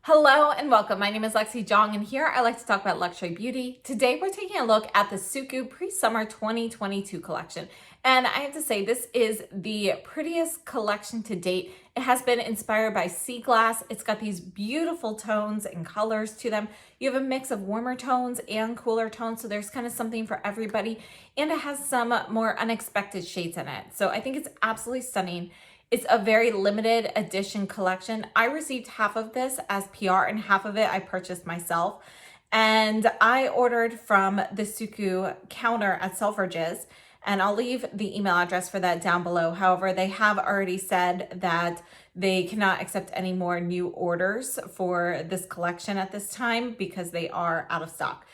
Hello and welcome. My name is Lexi Jong and here I like to talk about luxury beauty. Today we're taking a look at the SUQQU Pre-Summer 2022 collection. And I have to say this is the prettiest collection to date. It has been inspired by sea glass. It's got these beautiful tones and colors to them. You have a mix of warmer tones and cooler tones, so there's kind of something for everybody. And it has some more unexpected shades in it. So I think it's absolutely stunning. It's a very limited edition collection. I received half of this as PR and half of it I purchased myself. And I ordered from the SUQQU counter at Selfridges, and I'll leave the email address for that down below. However, they have already said that they cannot accept any more new orders for this collection at this time because they are out of stock.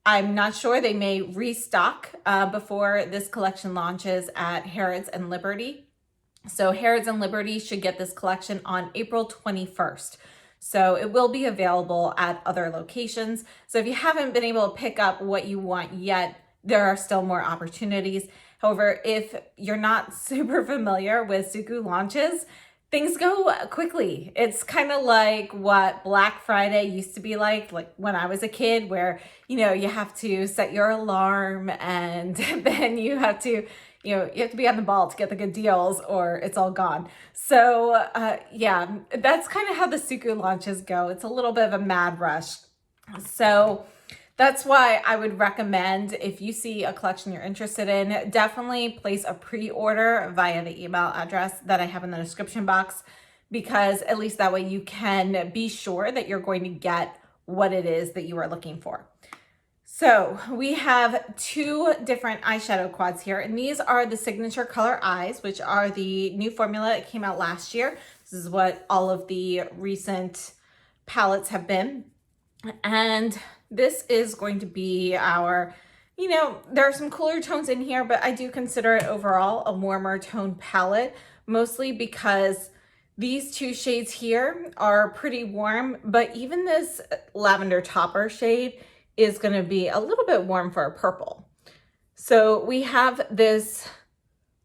I'm not sure, they may restock before this collection launches at Harrods and Liberty. So Harrods and Liberty should get this collection on April 21st. So it will be available at other locations. So if you haven't been able to pick up what you want yet, there are still more opportunities. However, if you're not super familiar with SUQQU launches, things go quickly. It's kind of like what Black Friday used to be like when I was a kid, where, you have to set your alarm and then you have to be on the ball to get the good deals or it's all gone. So yeah, that's kind of how the SUQQU launches go. It's a little bit of a mad rush. So that's why I would recommend, if you see a collection you're interested in, definitely place a pre-order via the email address that I have in the description box, because at least that way you can be sure that you're going to get what it is that you are looking for. So we have two different eyeshadow quads here, and these are the Signature Color Eyes, which are the new formula that came out last year. This is what all of the recent palettes have been. And this is going to be our, there are some cooler tones in here, but I do consider it overall a warmer tone palette, mostly because these two shades here are pretty warm, but even this lavender topper shade is going to be a little bit warm for a purple. So we have this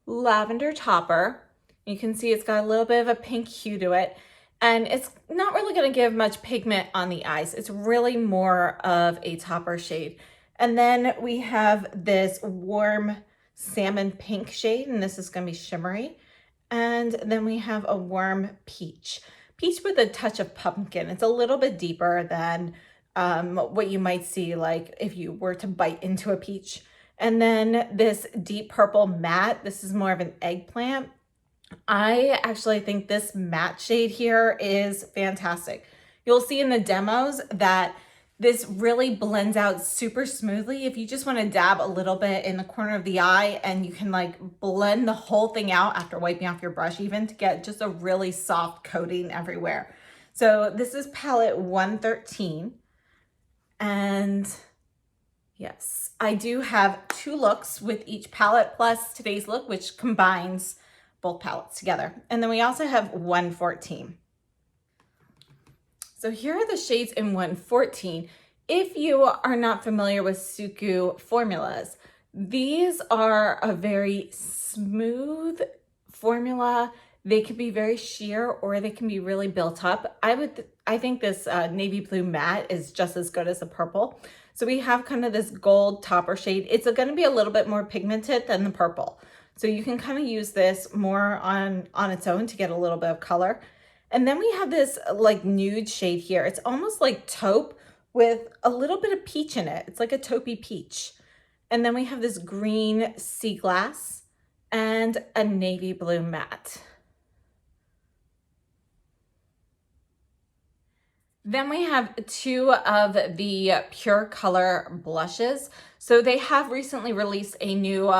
lavender topper. You can see it's got a little bit of a pink hue to it, and it's not really going to give much pigment on the eyes. It's really more of a topper shade. And then we have this warm salmon pink shade, and this is going to be shimmery. And then we have a warm peach with a touch of pumpkin. It's a little bit deeper than what you might see like if you were to bite into a peach. And then this deep purple matte, this is more of an eggplant. I actually think this matte shade here is fantastic. You'll see in the demos that this really blends out super smoothly. If you just want to dab a little bit in the corner of the eye, and you can like blend the whole thing out after wiping off your brush even, to get just a really soft coating everywhere. So this is palette 113. And yes, I do have two looks with each palette plus today's look, which combines both palettes together. And then we also have 114. So here are the shades in 114. If you are not familiar with SUQQU formulas, these are a very smooth formula. They can be very sheer or they can be really built up. I think this navy blue matte is just as good as the purple. So we have kind of this gold topper shade. It's going to be a little bit more pigmented than the purple. So you can kind of use this more on its own to get a little bit of color. And then we have this like nude shade here. It's almost like taupe with a little bit of peach in it. It's like a taupey peach. And then we have this green sea glass and a navy blue matte. Then we have two of the Pure Color blushes. So they have recently released a new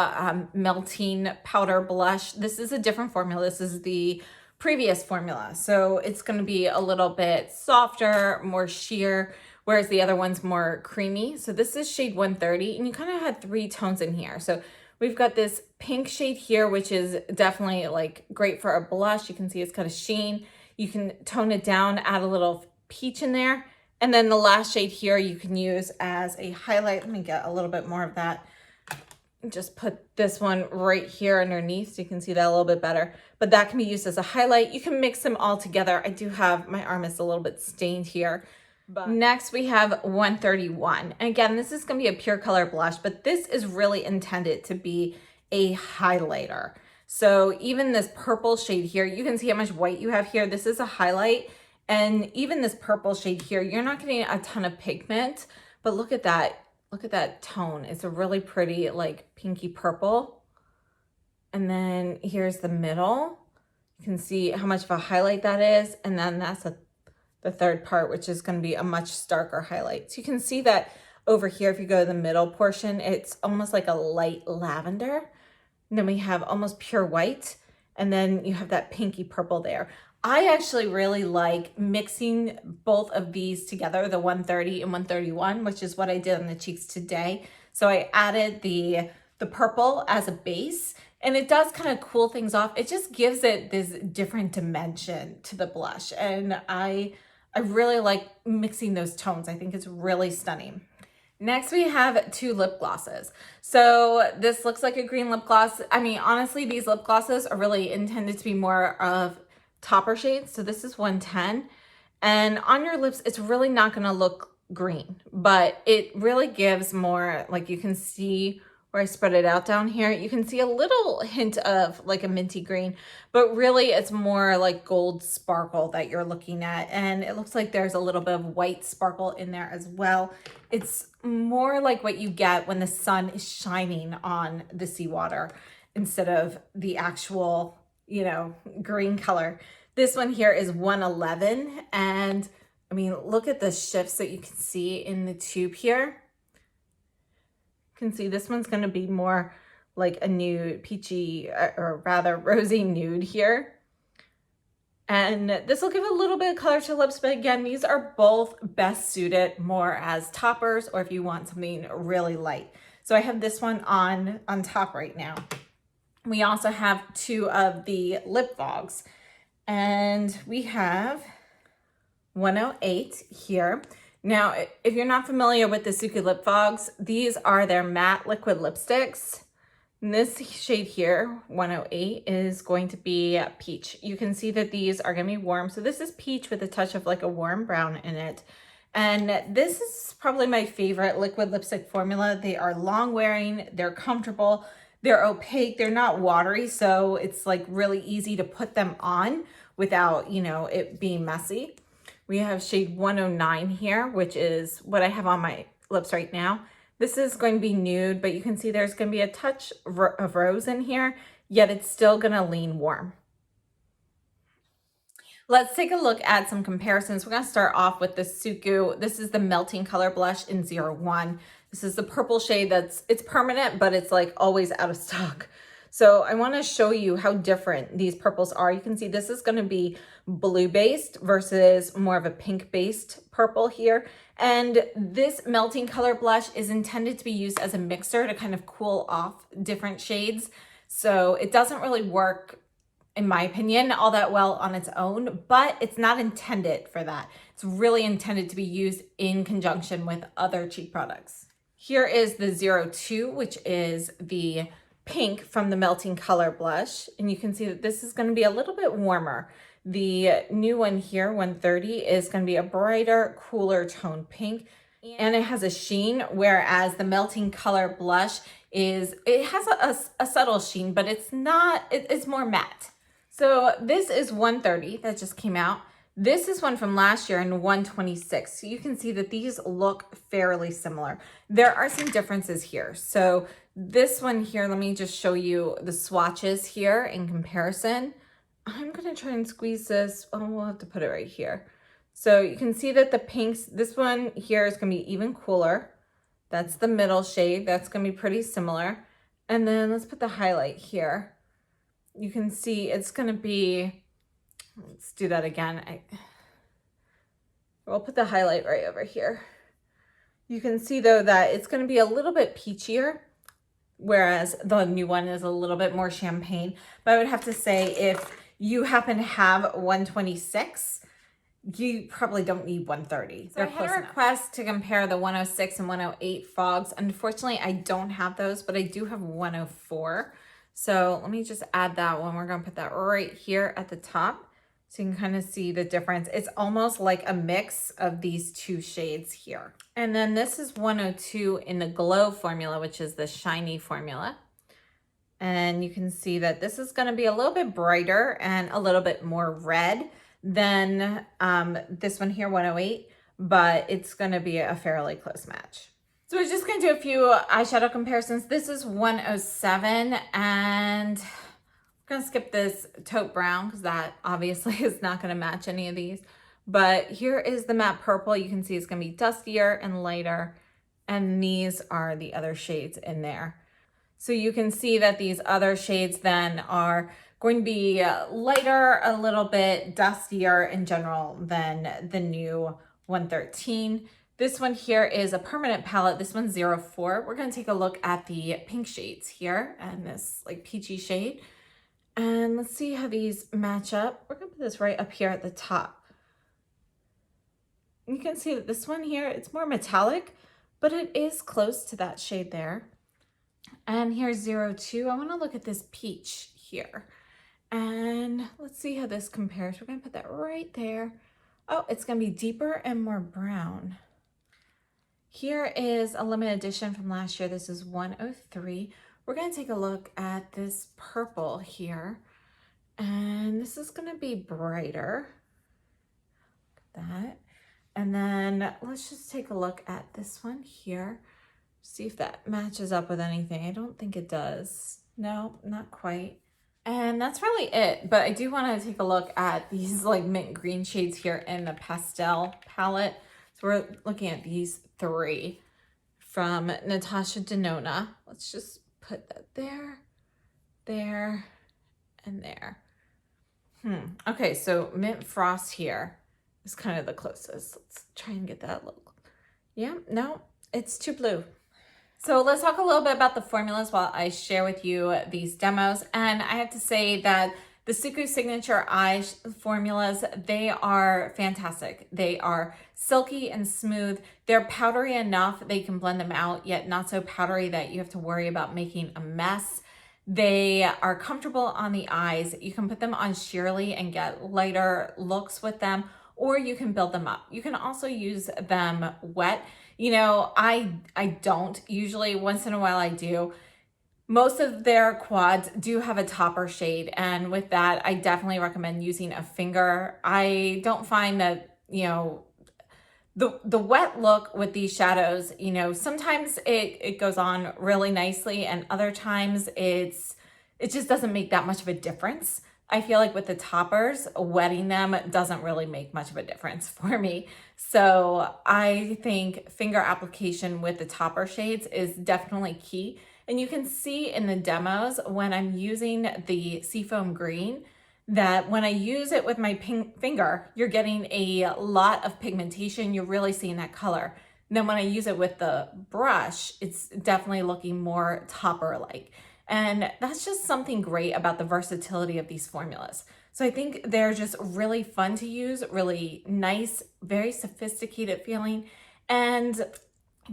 melting powder blush. This is a different formula. This is the previous formula. So it's going to be a little bit softer, more sheer, whereas the other one's more creamy. So this is shade 130, and you kind of had three tones in here. So we've got this pink shade here, which is definitely like great for a blush. You can see it's got a sheen. You can tone it down, add a little peach in there, and then the last shade here you can use as a highlight. Let me get a little bit more of that just put this one right here underneath so you can see that a little bit better. But that can be used as a highlight. You can mix them all together. I do have, my arm is a little bit stained here. But next we have 131. And again, this is going to be a pure color blush, but this is really intended to be a highlighter. So even this purple shade here, you can see how much white you have here. This is a highlight. And even this purple shade here, you're not getting a ton of pigment, but look at that. Look at that tone. It's a really pretty, like, pinky purple. And then here's the middle. You can see how much of a highlight that is. And then that's the third part, which is going to be a much starker highlight. So you can see that over here, if you go to the middle portion, it's almost like a light lavender. And then we have almost pure white. And then you have that pinky purple there. I actually really like mixing both of these together, the 130 and 131, which is what I did on the cheeks today. So I added the purple as a base, and it does kind of cool things off. It just gives it this different dimension to the blush. And I really like mixing those tones. I think it's really stunning. Next, we have two lip glosses. So this looks like a green lip gloss. I mean, honestly, these lip glosses are really intended to be more of topper shades. So this is 110. And on your lips, it's really not going to look green, but it really gives more, like you can see where I spread it out down here. You can see a little hint of like a minty green, but really it's more like gold sparkle that you're looking at. And it looks like there's a little bit of white sparkle in there as well. It's more like what you get when the sun is shining on the seawater instead of the actual, you know, green color. This one here is 111. And I mean, look at the shifts that you can see in the tube here. You can see this one's going to be more like a nude, peachy, or rather rosy nude here. And this will give a little bit of color to lips, but again, these are both best suited more as toppers or if you want something really light. So I have this one on top right now. We also have two of the lip fogs, and we have 108 here. Now, if you're not familiar with the SUQQU lip fogs, these are their matte liquid lipsticks. And this shade here, 108, is going to be peach. You can see that these are going to be warm. So this is peach with a touch of like a warm brown in it. And this is probably my favorite liquid lipstick formula. They are long wearing, they're comfortable, they're opaque, they're not watery. So it's like really easy to put them on without, you know, it being messy. We have shade 109 here, which is what I have on my lips right now. This is going to be nude, but you can see there's going to be a touch of rose in here, yet it's still going to lean warm. Let's take a look at some comparisons. We're going to start off with the SUQQU. This is the Melting Color Blush in 01. This is the purple shade it's permanent, but it's like always out of stock. So I want to show you how different these purples are. You can see this is going to be blue based versus more of a pink based purple here. And this Melting Color Blush is intended to be used as a mixer to kind of cool off different shades. So it doesn't really work, in my opinion, all that well on its own, but it's not intended for that. It's really intended to be used in conjunction with other cheek products. Here is the 02, which is the pink from the Melting Color Blush. And you can see that this is going to be a little bit warmer. The new one here, 130, is going to be a brighter, cooler tone pink. And it has a sheen, whereas the Melting Color Blush it has a subtle sheen, but it's not, it's more matte. So this is 130 that just came out. This is one from last year in 126. So you can see that these look fairly similar. There are some differences here. So this one here, let me just show you the swatches here in comparison. I'm going to try and squeeze this. Oh, we'll have to put it right here. So you can see that the pinks, this one here is going to be even cooler. That's the middle shade. That's going to be pretty similar. And then let's put the highlight here. You can see it's going to be, let's do that again. We'll put the highlight right over here. You can see though that it's going to be a little bit peachier, whereas the new one is a little bit more champagne. But I would have to say if you happen to have 126, you probably don't need 130. So I had a request to compare the 106 and 108 fogs. Unfortunately, I don't have those, but I do have 104. So let me just add that one. We're gonna put that right here at the top so you can kind of see the difference. It's almost like a mix of these two shades here. And then this is 102 in the Glow formula, which is the shiny formula. And you can see that this is gonna be a little bit brighter and a little bit more red than this one here, 108, but it's gonna be a fairly close match. So we're just gonna do a few eyeshadow comparisons. This is 107, and we're gonna skip this taupe brown because that obviously is not gonna match any of these. But here is the matte purple. You can see it's gonna be duskier and lighter, and these are the other shades in there. So you can see that these other shades then are going to be lighter, a little bit dustier in general than the new 113. This one here is a permanent palette. This one's 04. We're going to take a look at the pink shades here and this like peachy shade. And let's see how these match up. We're going to put this right up here at the top. You can see that this one here, it's more metallic, but it is close to that shade there. And here's 02. I want to look at this peach here. And let's see how this compares. We're going to put that right there. Oh, it's going to be deeper and more brown. Here is a limited edition from last year. This is 103. We're going to take a look at this purple here. And this is going to be brighter. Look at that. And then let's just take a look at this one here. See if that matches up with anything. I don't think it does. No, not quite. And that's really it. But I do want to take a look at these like mint green shades here in the pastel palette. So we're looking at these three from Natasha Denona. Let's just put that there, there, and there. Okay, so mint frost here is kind of the closest. Let's try and get that look. Yeah, no, it's too blue. So let's talk a little bit about the formulas while I share with you these demos. And I have to say that the SUQQU Signature Eye formulas, they are fantastic. They are silky and smooth. They're powdery enough they can blend them out, yet not so powdery that you have to worry about making a mess. They are comfortable on the eyes. You can put them on sheerly and get lighter looks with them, or you can build them up. You can also use them wet. You know, I don't usually, once in a while I do. Most of their quads do have a topper shade, and with that, I definitely recommend using a finger. I don't find that, you know, the wet look with these shadows, you know, sometimes it goes on really nicely, and other times it just doesn't make that much of a difference. I feel like with the toppers, wetting them doesn't really make much of a difference for me. So I think finger application with the topper shades is definitely key. And you can see in the demos when I'm using the Seafoam Green that when I use it with my finger, you're getting a lot of pigmentation. You're really seeing that color. And then when I use it with the brush, it's definitely looking more topper-like. And that's just something great about the versatility of these formulas. So I think they're just really fun to use, really nice, very sophisticated feeling. And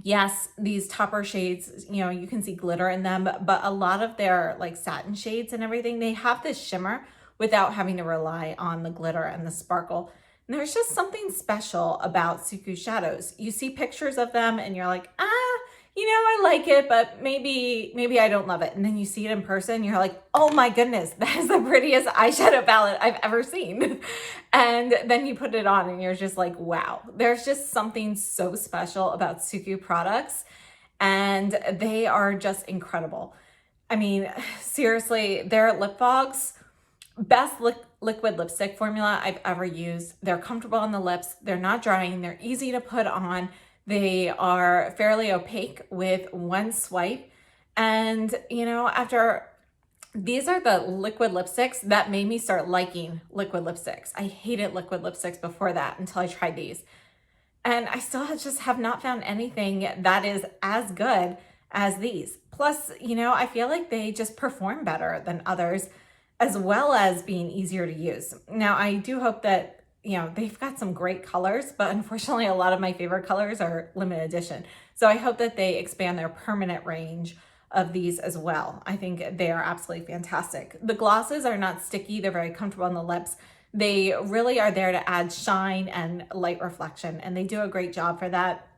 yes, these topper shades, you know, you can see glitter in them, but a lot of their like satin shades and everything, they have this shimmer without having to rely on the glitter and the sparkle. And there's just something special about SUQQU shadows. You see pictures of them and you're like, you know, I like it, but maybe I don't love it. And then you see it in person, you're like, oh my goodness, that is the prettiest eyeshadow palette I've ever seen. And then you put it on and you're just like, wow, there's just something so special about SUQQU products, and they are just incredible. I mean, seriously, their lip fogs, best liquid lipstick formula I've ever used. They're comfortable on the lips. They're not drying. They're easy to put on. They are fairly opaque with one swipe. And, you know, these are the liquid lipsticks that made me start liking liquid lipsticks. I hated liquid lipsticks before that until I tried these. And I still just have not found anything that is as good as these. Plus, you know, I feel like they just perform better than others, as well as being easier to use. Now, I do hope that they've got some great colors, but unfortunately a lot of my favorite colors are limited edition. So I hope that they expand their permanent range of these as well. I think they are absolutely fantastic. The glosses are not sticky. They're very comfortable on the lips. They really are there to add shine and light reflection, and they do a great job for that.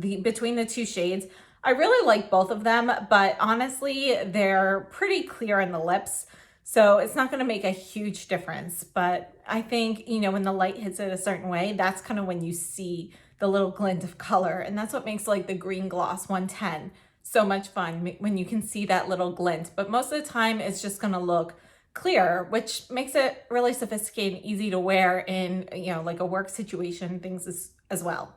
Between the two shades, I really like both of them, but honestly, they're pretty clear in the lips. So it's not going to make a huge difference. But I think, when the light hits it a certain way, that's kind of when you see the little glint of color. And that's what makes like the green gloss 110 so much fun, when you can see that little glint. But most of the time it's just going to look clear, which makes it really sophisticated and easy to wear in, like a work situation, things as well.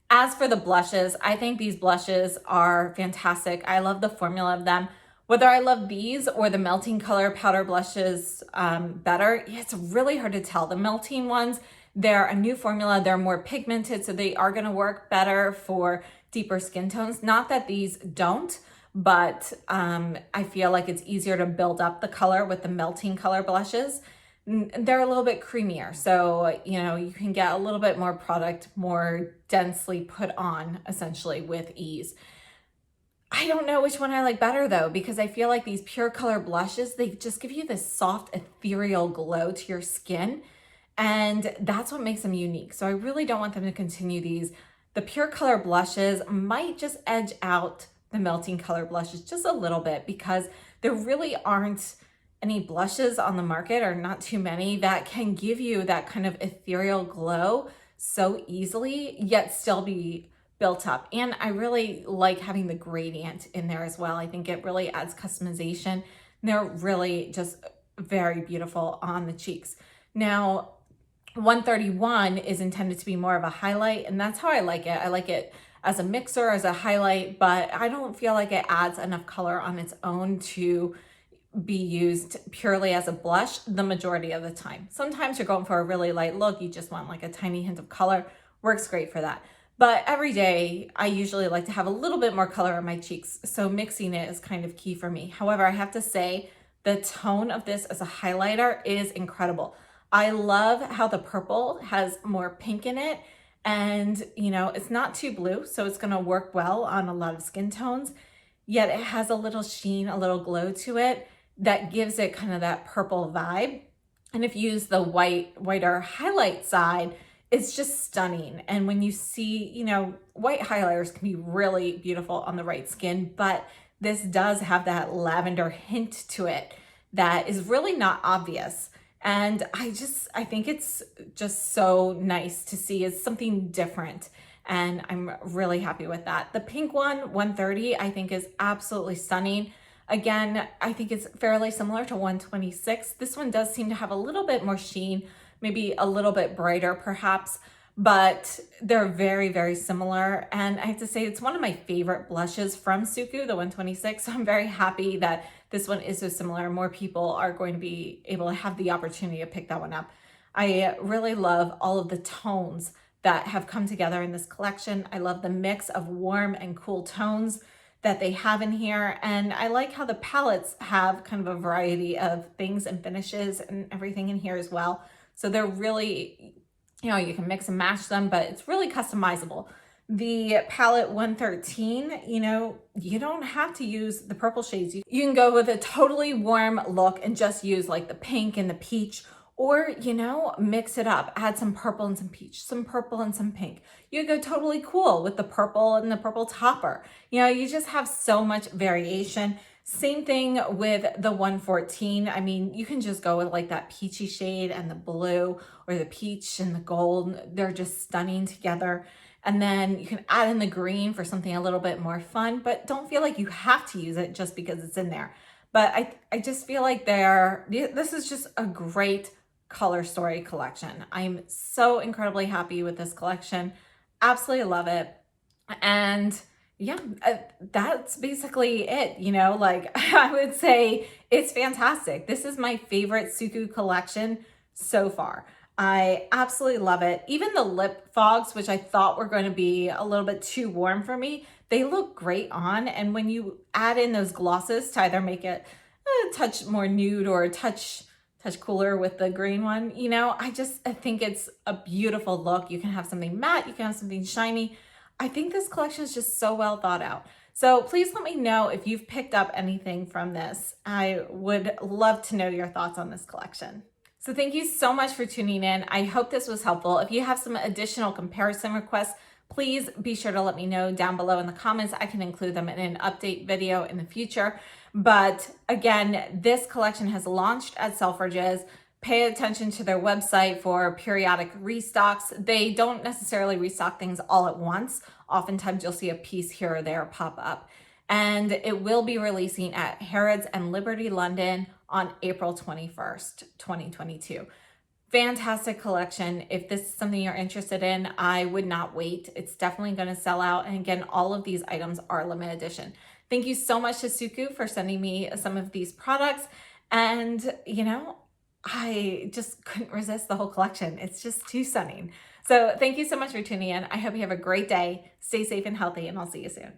As for the blushes, I think these blushes are fantastic. I love the formula of them. Whether I love these or the melting color powder blushes better, it's really hard to tell. The melting ones, they're a new formula. They're more pigmented, so they are going to work better for deeper skin tones. Not that these don't, but I feel like it's easier to build up the color with the melting color blushes. They're a little bit creamier, so you can get a little bit more product more densely put on essentially with ease. I don't know which one I like better though, because I feel like these pure color blushes, they just give you this soft ethereal glow to your skin, and that's what makes them unique. So I really don't want them to continue these. The pure color blushes might just edge out the melting color blushes just a little bit, because there really aren't any blushes on the market, or not too many, that can give you that kind of ethereal glow so easily, yet still be built up. And I really like having the gradient in there as well. I think it really adds customization. They're really just very beautiful on the cheeks. Now, 131 is intended to be more of a highlight, and that's how I like it. I like it as a mixer, as a highlight, but I don't feel like it adds enough color on its own to be used purely as a blush the majority of the time. Sometimes you're going for a really light look, you just want like a tiny hint of color, works great for that. But every day, I usually like to have a little bit more color on my cheeks, so mixing it is kind of key for me. However, I have to say, the tone of this as a highlighter is incredible. I love how the purple has more pink in it, and it's not too blue, so it's gonna work well on a lot of skin tones, yet it has a little sheen, a little glow to it that gives it kind of that purple vibe. And if you use the whiter highlight side, it's just stunning. And when you see, white highlighters can be really beautiful on the right skin, but this does have that lavender hint to it that is really not obvious. And I think it's just so nice to see. It's something different, and I'm really happy with that. The pink one, 130, I think is absolutely stunning. Again, I think it's fairly similar to 126. This one does seem to have a little bit more sheen, maybe a little bit brighter perhaps, but they're very, very similar. And I have to say, it's one of my favorite blushes from SUQQU, the 126. So I'm very happy that this one is so similar. More people are going to be able to have the opportunity to pick that one up. I really love all of the tones that have come together in this collection. I love the mix of warm and cool tones that they have in here. And I like how the palettes have kind of a variety of things and finishes and everything in here as well. So they're really, you can mix and match them, but it's really customizable. The palette 113, you don't have to use the purple shades. You can go with a totally warm look and just use like the pink and the peach, or, mix it up, add some purple and some peach, some purple and some pink. You go totally cool with the purple and the purple topper. You just have so much variation. Same thing with the 114. I mean, you can just go with like that peachy shade and the blue, or the peach and the gold. They're just stunning together. And then you can add in the green for something a little bit more fun, but don't feel like you have to use it just because it's in there. But I just feel like this is just a great color story collection. I'm so incredibly happy with this collection. Absolutely love it. And yeah, that's basically it. I would say it's fantastic. This is my favorite SUQQU collection so far. I absolutely love it. Even the lip fogs, which I thought were going to be a little bit too warm for me, they look great on. And when you add in those glosses to either make it a touch more nude or a touch touch cooler with the green one. You know, I think it's a beautiful look. You can have something matte, you can have something shiny. I think this collection is just so well thought out. So please let me know if you've picked up anything from this. I would love to know your thoughts on this collection. So thank you so much for tuning in. I hope this was helpful. If you have some additional comparison requests, please be sure to let me know down below in the comments. I can include them in an update video in the future. But again, this collection has launched at Selfridges. Pay attention to their website for periodic restocks. They don't necessarily restock things all at once. Oftentimes you'll see a piece here or there pop up. And it will be releasing at Harrods and Liberty London on April 21st, 2022. Fantastic collection. If this is something you're interested in, I would not wait. It's definitely going to sell out. And again, all of these items are limited edition. Thank you so much to SUQQU for sending me some of these products. And, you know, I just couldn't resist the whole collection. It's just too stunning. So thank you so much for tuning in. I hope you have a great day. Stay safe and healthy, and I'll see you soon.